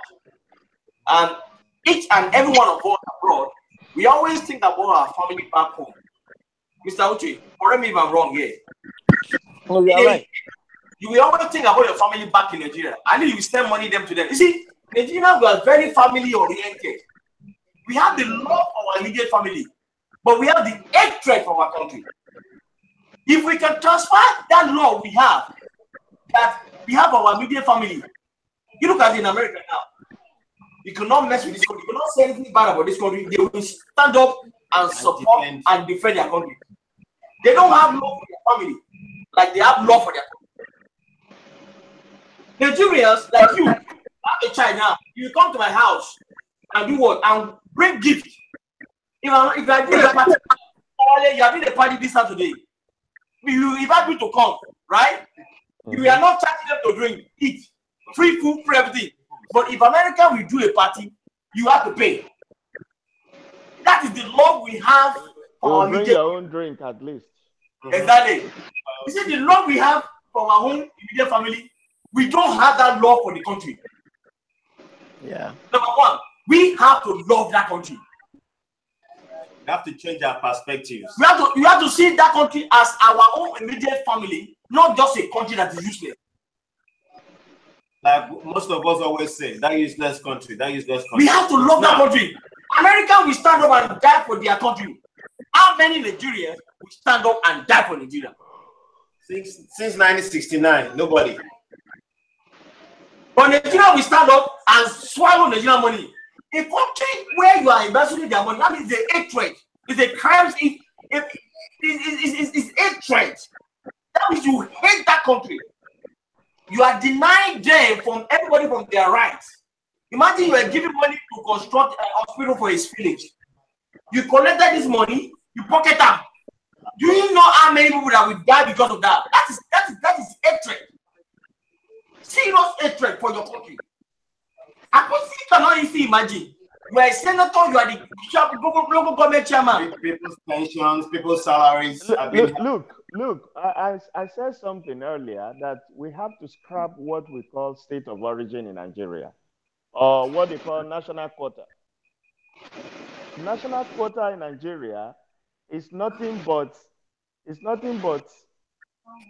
and each and every one of us abroad, we always think about our family back home. Mr. Uche, correct me if I'm wrong here. Oh, you're right. You will always think about your family back in Nigeria, and you send money them to them. You see, Nigerians are very family oriented. We have the love for our immediate family, but we have the hatred for our country. If we can transfer that love we have, that we have our immediate family, you look at it in America now. You cannot mess with this country. You cannot say anything bad about this country. They will stand up and support and defend their country. They don't have love for their family like they have love for their country. Nigerians, like you, have a child now. You come to my house and do what? And bring gift. If I do a party, you are doing a party this Saturday. You invite me to come, right? You are not charging them to drink, eat, free food, free everything. But if America will do a party, you have to pay. That is the love we have for our bring your own drink at least. Exactly. You see, the love we have for our own immediate family, we don't have that love for the country. Yeah. Number one, we have to love that country. We have to change our perspectives. You have to see that country as our own immediate family, not just a country that is useless. Like most of us always say, that useless country, that useless country. We have to love that country. America will stand up and die for their country. How many Nigerians will stand up and die for Nigeria? Since 1969, nobody. But Nigeria will stand up and swallow Nigerian money. A country where you are investing their money, that means the hatred. It's a crime. It's hatred. That means you hate that country. You are denying them from everybody from their rights. Imagine you are giving money to construct a hospital for his village. You collected this money, you pocket them. Do you know how many people that will die because of that? That is hatred. Serious hatred for your country. I cannot even imagine. You are a senator, you are the local government chairman. People's pensions, people's salaries. Look, I said something earlier that we have to scrap what we call state of origin in Nigeria, or what they call national quota. National quota in Nigeria is nothing but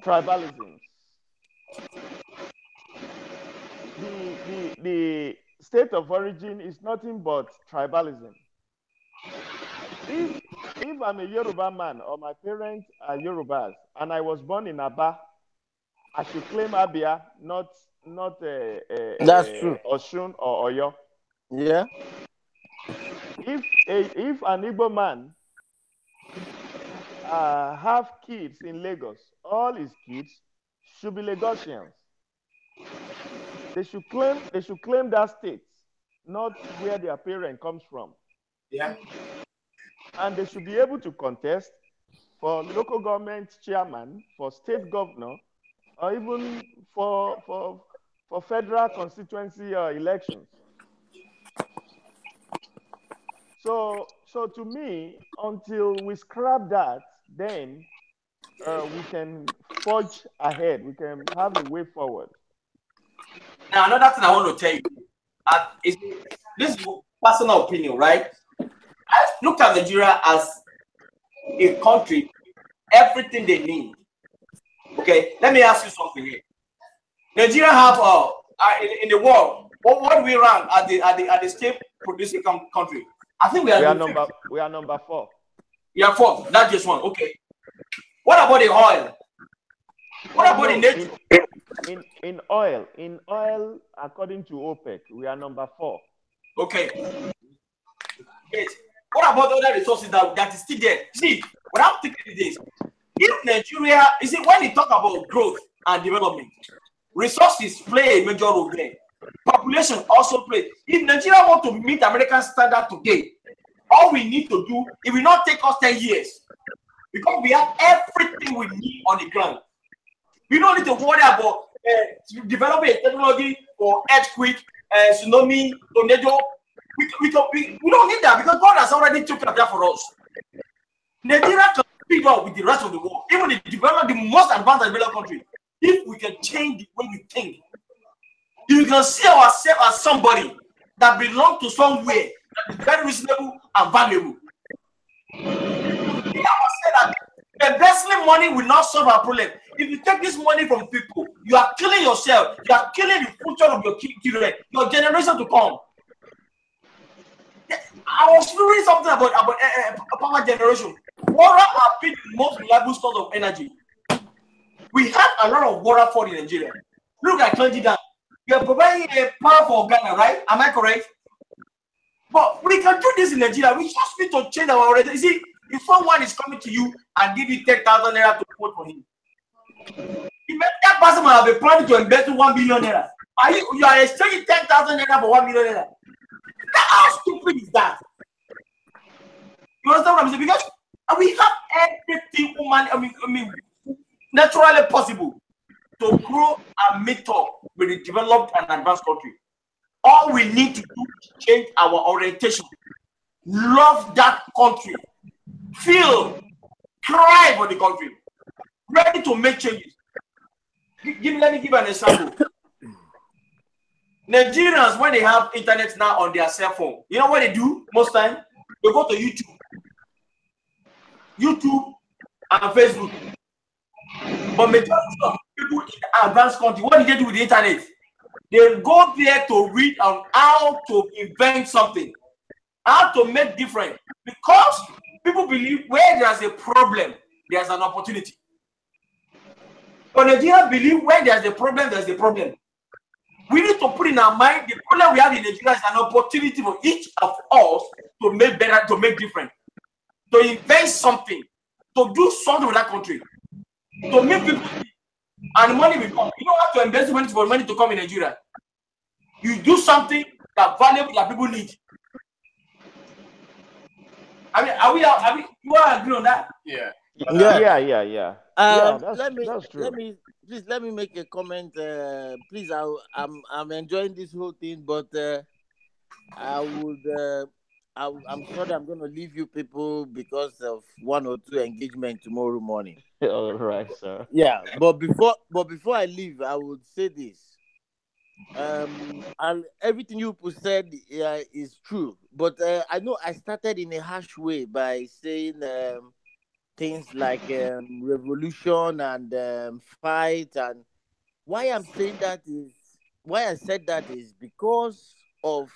tribalism. The state of origin is nothing but tribalism. If I'm a Yoruba man or my parents are Yorubas and I was born in Aba, I should claim Abia, not That's true. Oshun or Oyo. Yeah. If an Igbo man have kids in Lagos, all his kids should be Lagosians. They should claim that state, not where their parent comes from. Yeah. And they should be able to contest for local government chairman, for state governor, or even for federal constituency elections. So to me, until we scrap that, then we can forge ahead. We can have a way forward. Now, another thing I want to tell you is this is personal opinion, right? I look at Nigeria as a country, everything they need. Okay, let me ask you something here. Nigeria have in the world, what do we rank at the state producing country? I think we are number 4. We are 4. That's just one. Okay. What about the oil? What about the nature? In oil, according to OPEC, we are number 4. Okay. Yes. What about other resources that is still there? See, what I'm thinking is this. If Nigeria, you see, when you talk about growth and development, resources play a major role there. Population also plays. If Nigeria want to meet American standard today, all we need to do, it will not take us 10 years. Because we have everything we need on the ground. We don't need to worry about developing a technology for earthquake, tsunami, tornado. We don't need that because God has already taken care of that for us. Nigeria can speed up with the rest of the world, even the most advanced developed country. If we can change the way we think, if we can see ourselves as somebody that belongs to somewhere that is very reasonable and valuable. We have said that embezzling money will not solve our problem. If you take this money from people, you are killing yourself. You are killing the future of your children, your generation to come. I was reading something about power generation. Water has been the most reliable source of energy. We have a lot of water for in Nigeria. Look at Kanji Dam. You are providing a power for Ghana, right? Am I correct? But we can do this in Nigeria. We just need to change our already. You see, if someone is coming to you and give you 10,000 naira to vote for him, that person will have a plan to invest 1 billion naira. You are exchanging 10,000 naira for 1 million naira. How stupid is that? You understand what I'm saying? Because we have everything naturally possible to grow and meet up with a developed and advanced country. All we need to do is change our orientation. Love that country. Feel, cry for the country. Ready to make changes. Let me give an example. Nigerians, when they have internet now on their cell phone, you know what they do most time? They go to YouTube. YouTube, and Facebook. But majority of people in advanced country, what did they do with the internet? They go there to read on how to invent something, how to make different. Because people believe where there's a problem, there's an opportunity. But Nigeria believe when there's a problem, there's a problem. We need to put in our mind the problem we have in Nigeria is an opportunity for each of us to make better, to make different, to invent something, to do something with that country, to make people, and money will come. You don't have to invest money for money to come in Nigeria. You do something that valuable that people need. I mean, you are agree on that? Yeah. Yeah. That's true. Let me make a comment. Please, I'm enjoying this whole thing, but I would I'm sorry I'm going to leave you people because of one or two engagement tomorrow morning. All right, sir. Yeah, but before I leave, I would say this. And everything you people said is true, but I know I started in a harsh way by saying things like revolution and fight, and why I'm saying that is why I said that is because of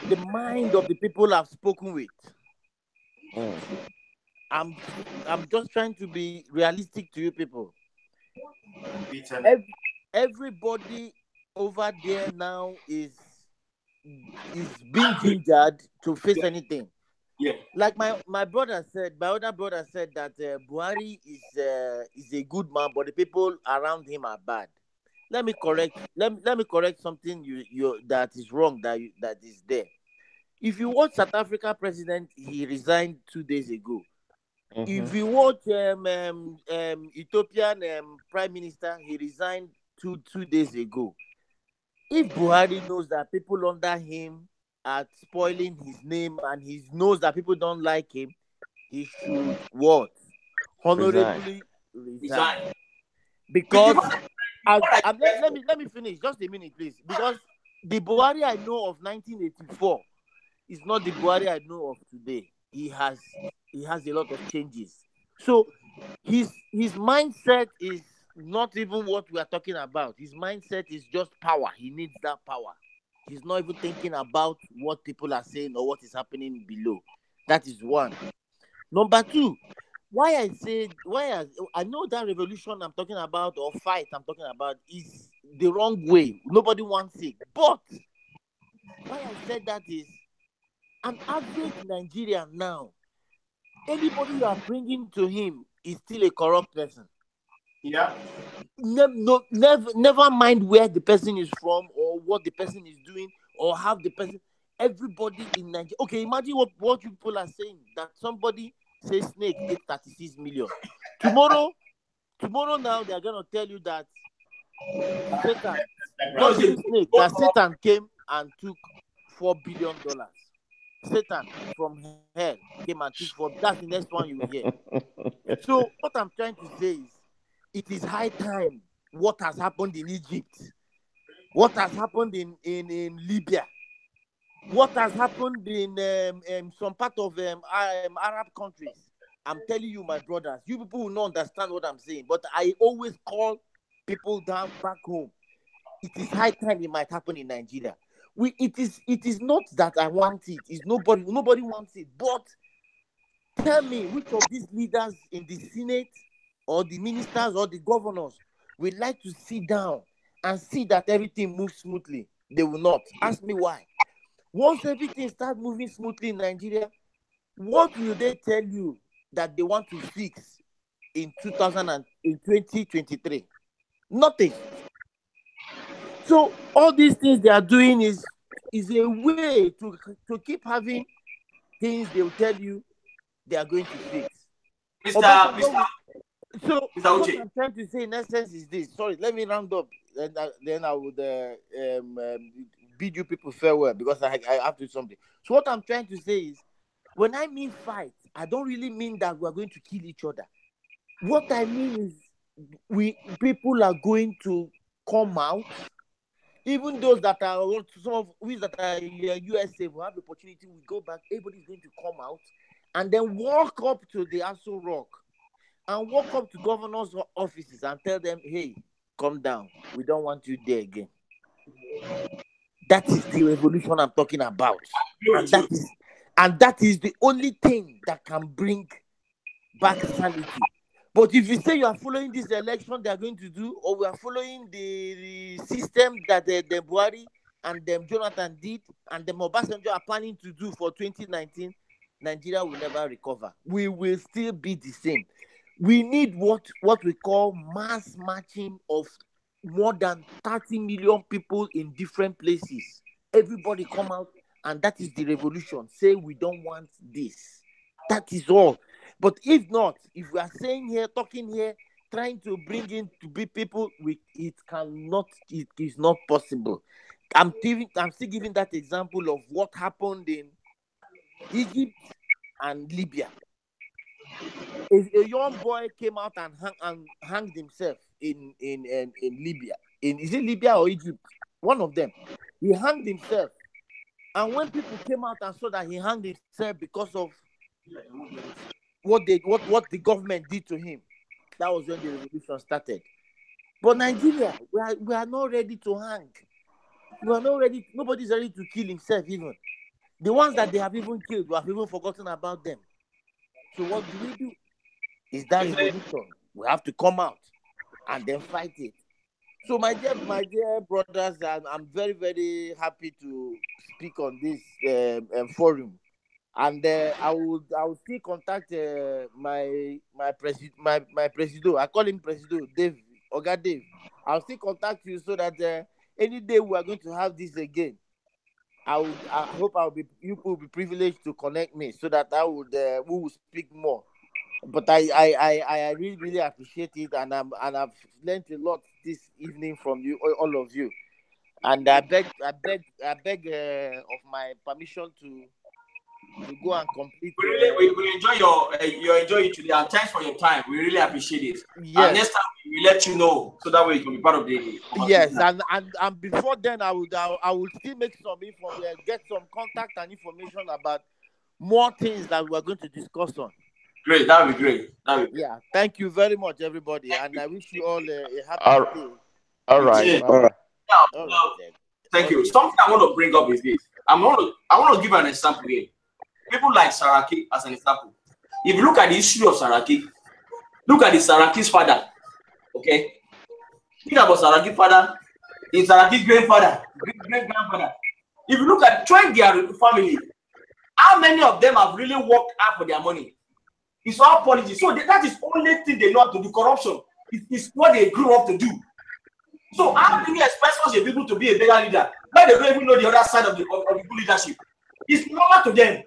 the mind of the people I've spoken with. Mm. I'm just trying to be realistic to you people. Everybody over there now is being gingered to face anything. Yeah. Like my other brother said that Buhari is a good man, but the people around him are bad. Let me correct something you that is wrong that is there. If you watch South Africa president, he resigned 2 days ago. Mm-hmm. If you watch Ethiopian prime minister, he resigned two days ago. If Buhari knows that people under him are spoiling his name and he knows that people don't like him, he should what? Honorably resign. Because let me finish just a minute, please. Because the Buhari I know of 1984 is not the Buhari I know of today. He has a lot of changes. So his mindset is not even what we are talking about. His mindset is just power. He needs that power. He's not even thinking about what people are saying or what is happening below. That is one. Number two, I know that revolution I'm talking about or fight I'm talking about is the wrong way. Nobody wants it. But why I said that is an average Nigerian now, anybody you are bringing to him is still a corrupt person. Yeah. Never mind where the person is from or what the person is doing or how the person. Everybody in Nigeria. Okay, imagine what you people are saying, that somebody says Snake take 36 million. Tomorrow now they are gonna tell you that Satan, not even Snake, that Satan came and took $4 billion. Satan from hell came and took $4 billion. That's the next one you will hear. So what I'm trying to say is, it is high time. What has happened in Egypt? What has happened in Libya? What has happened in some part of Arab countries? I'm telling you, my brothers, you people will not understand what I'm saying, but I always call people down back home. It is high time it might happen in Nigeria. It is not that I want it. It's nobody wants it. But tell me, which of these leaders in the Senate or the ministers or the governors would like to sit down and see that everything moves smoothly? They will not. Ask me why. Once everything starts moving smoothly in Nigeria, what will they tell you that they want to fix in 2023? Nothing. So all these things they are doing is a way to keep having things they will tell you they are going to fix. So what I'm trying to say in essence is this. Sorry, let me round up, and then I would bid you people farewell because I have to do something. So what I'm trying to say is, when I mean fight, I don't really mean that we are going to kill each other. What I mean is, people are going to come out. Even those that are some of we that are USA will have the opportunity. We go back. Everybody's going to come out and then walk up to the Aso Rock and walk up to governors' offices and tell them, hey, come down. We don't want you there again. That is the revolution I'm talking about. And that is the only thing that can bring back sanity. But if you say you are following this election they are going to do, or we are following the system that the Buhari and them Jonathan did, and the Obasanjo are planning to do for 2019, Nigeria will never recover. We will still be the same. We need what we call mass marching of more than 30 million people in different places. Everybody come out, and that is the revolution. Say we don't want this. That is all. But if not, if we are saying here, talking here, trying to bring in to be people, it is not possible. I'm still giving that example of what happened in Egypt and Libya. A young boy came out and hanged himself in Libya. Is it Libya or Egypt? One of them. He hanged himself. And when people came out and saw that he hanged himself because of what the government did to him, that was when the revolution started. But Nigeria, we are not ready to hang. We are not ready. Nobody's ready to kill himself even. The ones that they have even killed, we have even forgotten about them. So what do? Is that revolution? We have to come out and then fight it. So my dear brothers, I'm very, very happy to speak on this forum. And I will still contact my presido. I call him presido, Dave, Oga Dave. I'll still contact you so that any day we are going to have this again, I hope you will be privileged to connect me so that we will speak more. But I really, really appreciate it, and I've learned a lot this evening from you, all of you. And I beg of my permission to go and complete. We enjoy it today, and thanks for your time. We really appreciate it. Yes. And next time we let you know so that way you can be part of the. Yes, and before then I would still make some get some contact and information about more things that we're going to discuss on. Great, that would be great. Yeah, thank you very much, everybody, and I wish you all a happy day. All right. Yeah. All right. Thank you. Something I want to bring up is this. I want to give an example here. People like Saraki as an example. If you look at the history of Saraki, look at the Saraki's father. Okay, think about Saraki's father, is Saraki's grandfather, great-grandfather. If you look at their family, how many of them have really worked hard for their money? It's all politics. So that is the only thing they know how to do. Corruption is what they grew up to do. So how do you expect such a people to be a better leader when they don't even know the other side of the good leadership? It's normal to them.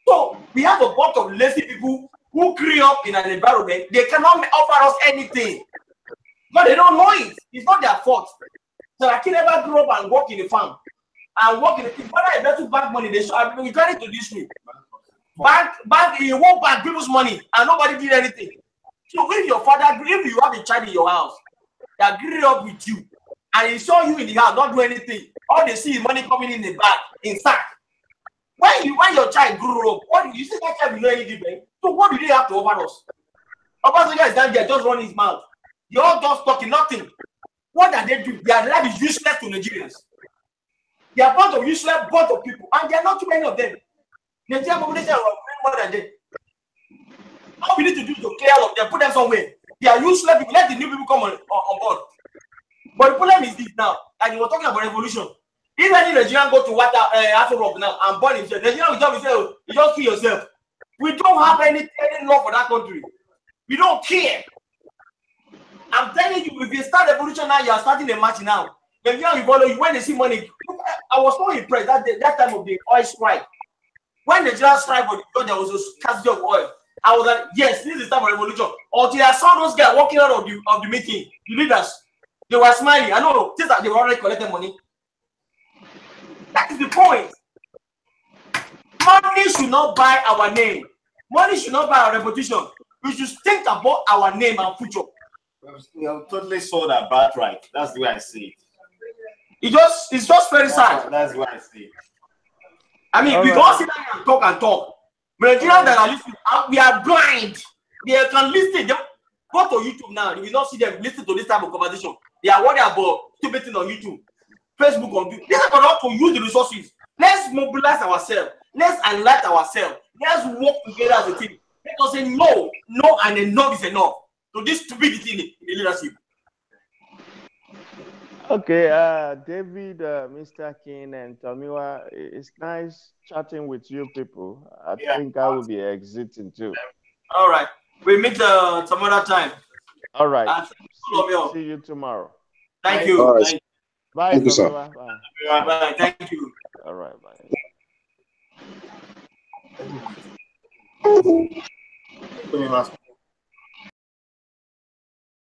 So we have a bunch of lazy people who grew up in an environment, they cannot offer us anything. But they don't know it. It's not their fault. Saraki never grew up and work in the farm. And work in the thing. Whether they to bank money, they should have been carried to this week. Bank, he won't bank people's money and nobody did anything. So if your father, if you have a child in your house that grew up with you and he saw you in the house not do anything, all they see is money coming in the bag, in sack. When your child grew up, what do you think that child will know anything? So what do they have to offer us? Obasanjo is down there just running his mouth. You're all just talking nothing. What do they do? Their life is useless to Nigerians. They are bunch of useless bunch of people, and there are not too many of them. Nigerian population are more than them. All we need to do is to clear all of them, put them somewhere. They are useless people. Let the new people come on board. But the problem is this now, and you were talking about revolution. If any Nigerian go to Afro Rock now and burn himself, Nigerian will just say, you just kill yourself. We don't have any law for that country. We don't care. I'm telling you, if you start revolution now, you are starting a march now. Nigerian will follow you when they see money. I was so impressed that time of the oil strike. When Nigeria strike, there was a scarcity of oil. I was like, yes, this is time for revolution. Until I saw those guys walking out of the meeting, the leaders, they were smiling. I know things that they were already collecting money. That is the point. Money should not buy our name. Money should not buy our reputation. We should think about our name and future. We have totally sold our birthright. That's the way I see it. It's just very sad. That's the way I see it. I mean, we don't sit down and talk. Nigerians that are listening, we are blind. They can listen. They go to YouTube now. You will not see them listen to this type of conversation. They are worried about stupid things on YouTube, Facebook, on YouTube. This is for us to use the resources. Let's mobilize ourselves. Let's enlighten ourselves. Let's work together as a team. Let us say no, no, and enough is enough to this stupidity in the leadership. Okay, David, Mr. King, and Tomiwa, it's nice chatting with you people. I think I will be exiting too. All right, we meet some other time. All right, see you tomorrow. Thank you. All right. Bye, Thank you, sir. Tomiwa. Bye. Bye. Thank you. All right, bye.